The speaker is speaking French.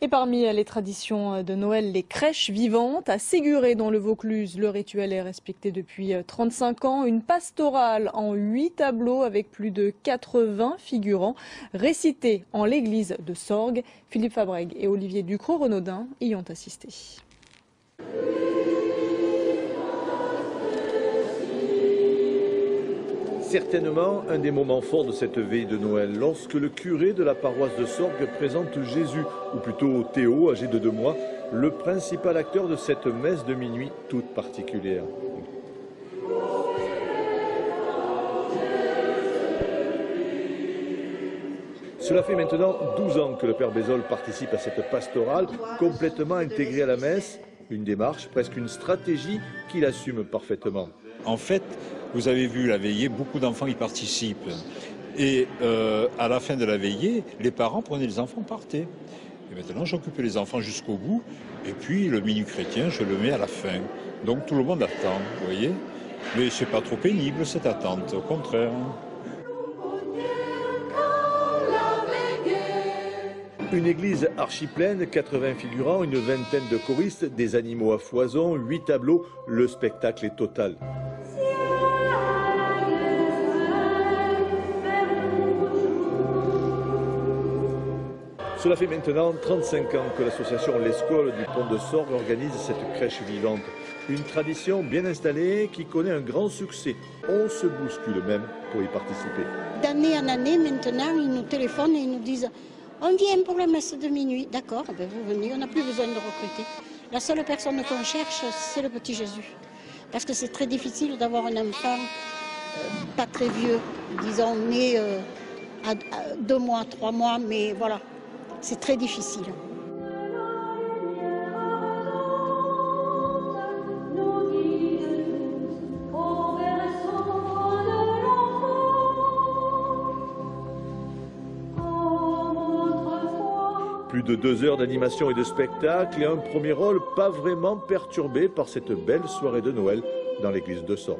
Et parmi les traditions de Noël, les crèches vivantes. À Séguré, dans le Vaucluse, le rituel est respecté depuis 35 ans. Une pastorale en 8 tableaux avec plus de 80 figurants récités en l'église de Sorgues. Philippe Fabrègue et Olivier Ducrot-Renaudin y ont assisté. Certainement un des moments forts de cette veille de Noël, lorsque le curé de la paroisse de Sorgues présente Jésus, ou plutôt Théo, âgé de 2 mois, le principal acteur de cette messe de minuit toute particulière. Cela fait maintenant 12 ans que le Père Bézol participe à cette pastorale, complètement intégrée à la messe, une démarche, presque une stratégie qu'il assume parfaitement. En fait, vous avez vu la veillée, beaucoup d'enfants y participent. Et à la fin de la veillée, les parents prenaient les enfants, partaient. Et maintenant, j'occupe les enfants jusqu'au bout. Et puis, le menu chrétien, je le mets à la fin. Donc, tout le monde attend, vous voyez. Mais c'est pas trop pénible, cette attente, au contraire. Une église archi-pleine, 80 figurants, une vingtaine de choristes, des animaux à foison, 8 tableaux, le spectacle est total. Cela fait maintenant 35 ans que l'association L'Escole du Pont de Sorgues organise cette crèche vivante. Une tradition bien installée qui connaît un grand succès. On se bouscule même pour y participer. D'année en année, maintenant, ils nous téléphonent et ils nous disent « On vient pour la messe de minuit ». D'accord, ben vous venez, on n'a plus besoin de recruter. La seule personne qu'on cherche, c'est le petit Jésus. Parce que c'est très difficile d'avoir un enfant pas très vieux, disons né à 2 mois, 3 mois, mais voilà. C'est très difficile. Plus de 2 heures d'animation et de spectacle et un premier rôle pas vraiment perturbé par cette belle soirée de Noël dans l'église de Sorgues.